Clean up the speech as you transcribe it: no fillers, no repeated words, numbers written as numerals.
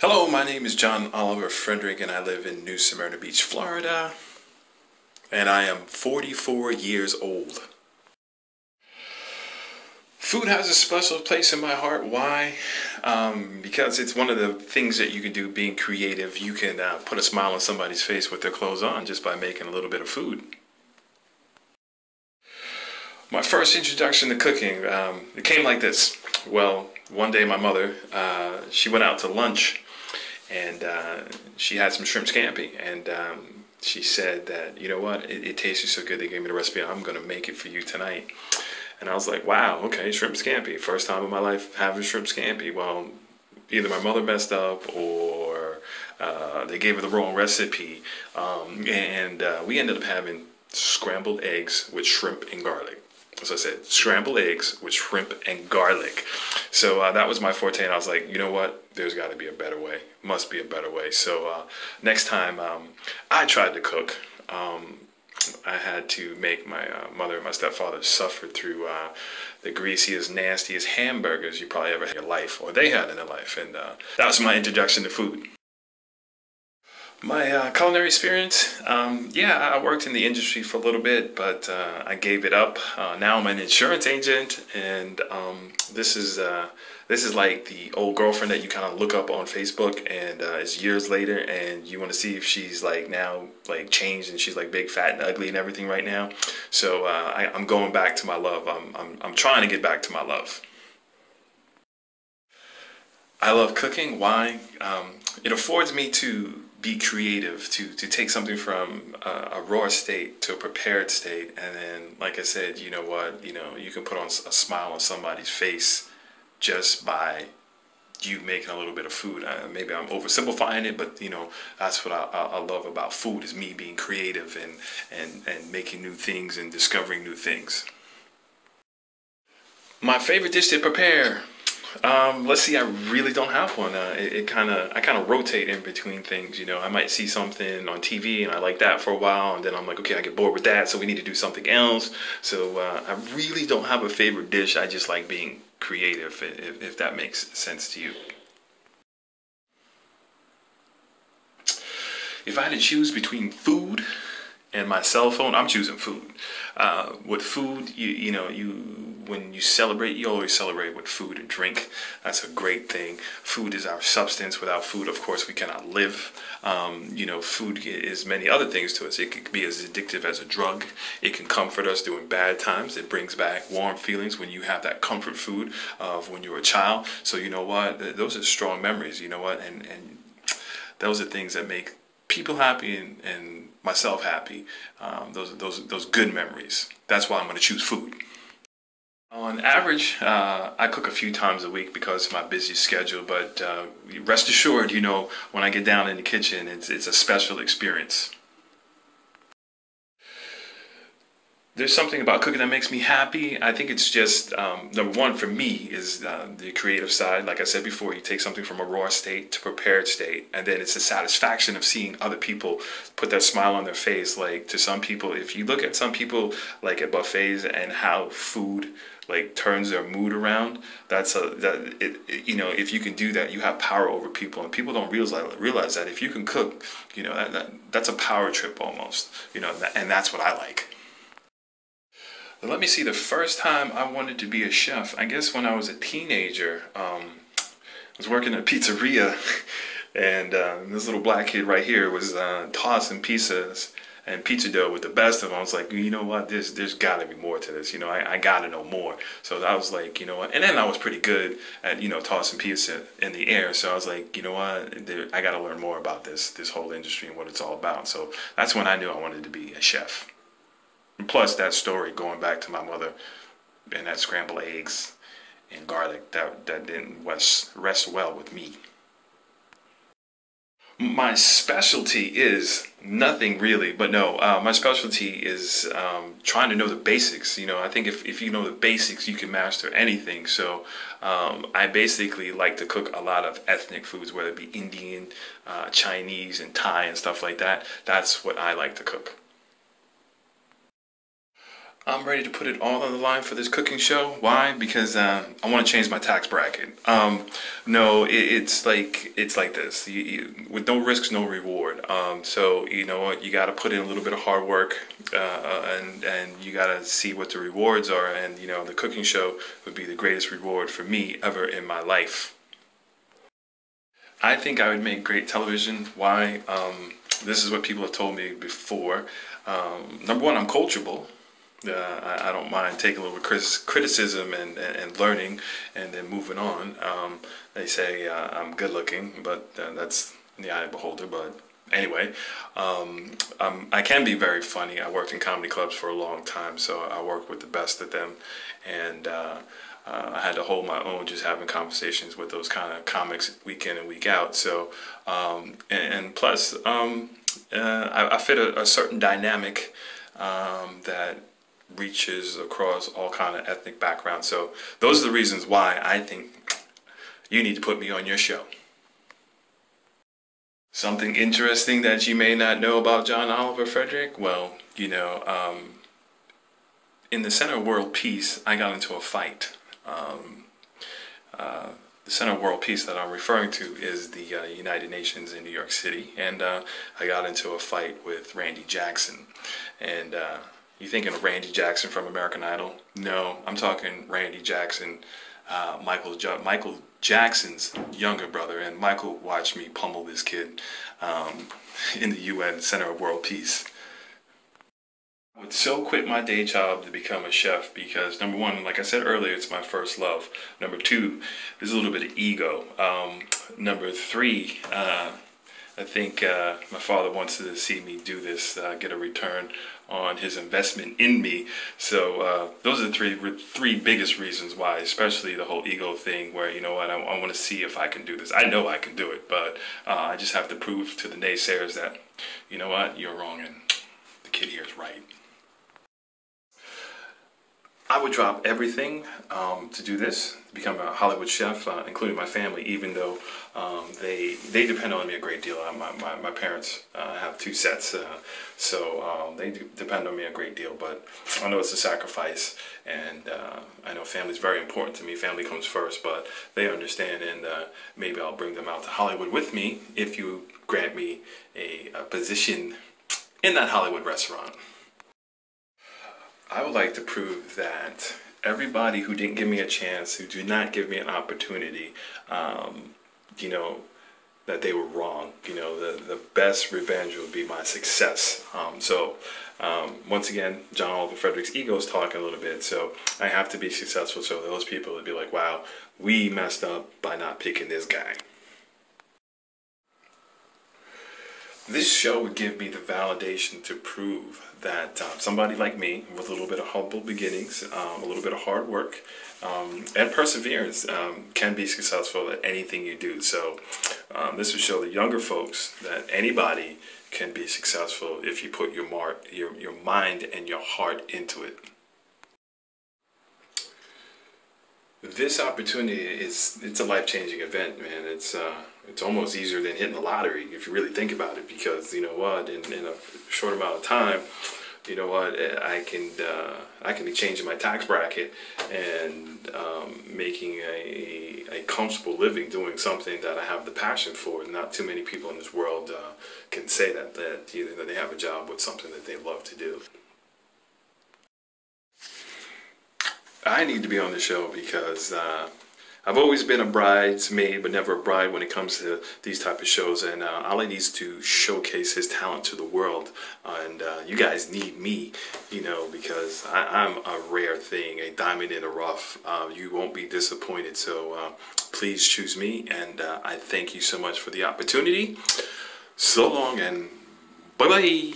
Hello, my name is John Oliver Frederick and I live in New Smyrna Beach, Florida. And I am 44 years old. Food has a special place in my heart. Why? Because it's one of the things that you can do being creative. You can put a smile on somebody's face with their clothes on just by making a little bit of food. My first introduction to cooking, it came like this. Well, one day my mother, she went out to lunch and she had some shrimp scampi, and she said that, you know what, it tasted so good they gave me the recipe, I'm going to make it for you tonight. And I was like, wow, okay, shrimp scampi. First time in my life having shrimp scampi. Well, either my mother messed up or they gave her the wrong recipe. And we ended up having scrambled eggs with shrimp and garlic. As I said, scrambled eggs with shrimp and garlic. So that was my forte, and I was like, you know what? There's got to be a better way. Must be a better way. So next time I tried to cook, I had to make my mother and my stepfather suffer through the greasiest, nastiest hamburgers you probably ever had in your life, or they had in their life. And that was my introduction to food. My culinary experience, yeah, I worked in the industry for a little bit, but I gave it up. Now I'm an insurance agent, and this is like the old girlfriend that you kind of look up on Facebook, and it's years later, and you want to see if she's like now like changed and she's like big, fat, and ugly and everything right now. So I'm going back to my love. I'm trying to get back to my love. I love cooking. Why? It affords me to be creative, to take something from a raw state to a prepared state, and then, like I said, you know what, you can put on a smile on somebody's face just by you making a little bit of food. Maybe I'm oversimplifying it, but that's what I love about food, is me being creative and making new things and discovering new things. My favorite dish to prepare. Let's see, I really don't have one. I kind of rotate in between things. I might see something on TV and I like that for a while, and then I'm like, okay, I get bored with that, so we need to do something else. So I really don't have a favorite dish. I just like being creative, if that makes sense to you. If I had to choose between food and my cell phone, I'm choosing food. With food, when you celebrate, you always celebrate with food and drink. That's a great thing. Food is our substance. Without food, of course, we cannot live. Food is many other things to us. It can be as addictive as a drug. It can comfort us during bad times. It brings back warm feelings when you have that comfort food of when you were a child. So you know what? Those are strong memories. You know what? And those are things that make people happy and myself happy. Those good memories. That's why I'm going to choose food. On average, I cook a few times a week because of my busy schedule, but rest assured, when I get down in the kitchen, it's a special experience. There's something about cooking that makes me happy. I think it's just, number one for me is the creative side. Like I said before, you take something from a raw state to prepared state, and then it's the satisfaction of seeing other people put that smile on their face. Like, to some people, if you look at some people like at buffets and how food like turns their mood around, if you can do that, you have power over people, and people don't realize that if you can cook, that's a power trip almost, and that's what I like. Let me see, the first time I wanted to be a chef, I guess when I was a teenager. I was working at a pizzeria, and this little black kid right here was tossing pizzas and pizza dough with the best of them. I was like, you know what, there's got to be more to this. I got to know more. So I was like, you know what, and then I was pretty good at, tossing pizza in the air. So I was like, you know what, I got to learn more about this whole industry and what it's all about. So that's when I knew I wanted to be a chef. Plus that story going back to my mother and that scrambled eggs and garlic, that didn't rest well with me. My specialty is nothing really, but no, my specialty is trying to know the basics. I think if you know the basics, you can master anything. So I basically like to cook a lot of ethnic foods, whether it be Indian, Chinese, and Thai and stuff like that. That's what I like to cook. I'm ready to put it all on the line for this cooking show. Why? Because I want to change my tax bracket. No, it's like this. With no risks, no reward. So you know what? You got to put in a little bit of hard work, and you got to see what the rewards are. And you know, the cooking show would be the greatest reward for me ever in my life. I think I would make great television. Why? This is what people have told me before. Number one, I'm coachable. I don't mind taking a little criticism and learning and then moving on. They say I'm good looking, but that's in the eye of the beholder. But anyway, I can be very funny. I worked in comedy clubs for a long time, so I worked with the best of them. And I had to hold my own just having conversations with those kind of comics week in and week out. So, and plus, I fit a certain dynamic that reaches across all kind of ethnic backgrounds. So those are the reasons why I think you need to put me on your show. Something interesting that you may not know about John Oliver Frederick? Well, you know, in the Center of World Peace, I got into a fight. The Center of World Peace that I'm referring to is the United Nations in New York City, and I got into a fight with Randy Jackson. And you thinking of Randy Jackson from American Idol? No, I'm talking Randy Jackson, Michael Jackson's younger brother, and Michael watched me pummel this kid in the UN Center of World Peace. I would so quit my day job to become a chef because, number one, like I said earlier, it's my first love. Number two, there's a little bit of ego. Number three, I think my father wants to see me do this, get a return on his investment in me. So those are the three biggest reasons why, especially the whole ego thing where, you know what, I want to see if I can do this. I know I can do it, but I just have to prove to the naysayers that, you know what, you're wrong and the kid here is right. I would drop everything to do this, become a Hollywood chef, including my family, even though they depend on me a great deal. My parents have two sets, so they do depend on me a great deal, but I know it's a sacrifice, and I know family is very important to me. Family comes first, but they understand, and maybe I'll bring them out to Hollywood with me if you grant me a position in that Hollywood restaurant. I would like to prove that everybody who didn't give me a chance, who did not give me an opportunity, you know, that they were wrong. You know, the best revenge would be my success. Once again, John Oliver Frederick's ego is talking a little bit, so I have to be successful. So those people would be like, wow, we messed up by not picking this guy. This show would give me the validation to prove that somebody like me, with a little bit of humble beginnings, a little bit of hard work, and perseverance, can be successful at anything you do. So this would show the younger folks that anybody can be successful if you put your mind and your heart into it. This opportunity it's a life-changing event, man. It's almost easier than hitting the lottery if you really think about it, because you know what, in a short amount of time, you know what, I can be changing my tax bracket and making a comfortable living doing something that I have the passion for. Not too many people in this world can say that they have a job with something that they love to do. I need to be on the show because I've always been a bridesmaid, but never a bride when it comes to these type of shows. And Ali needs to showcase his talent to the world. And you guys need me, you know, because I'm a rare thing, a diamond in the rough. You won't be disappointed. So please choose me. And I thank you so much for the opportunity. So long and bye-bye.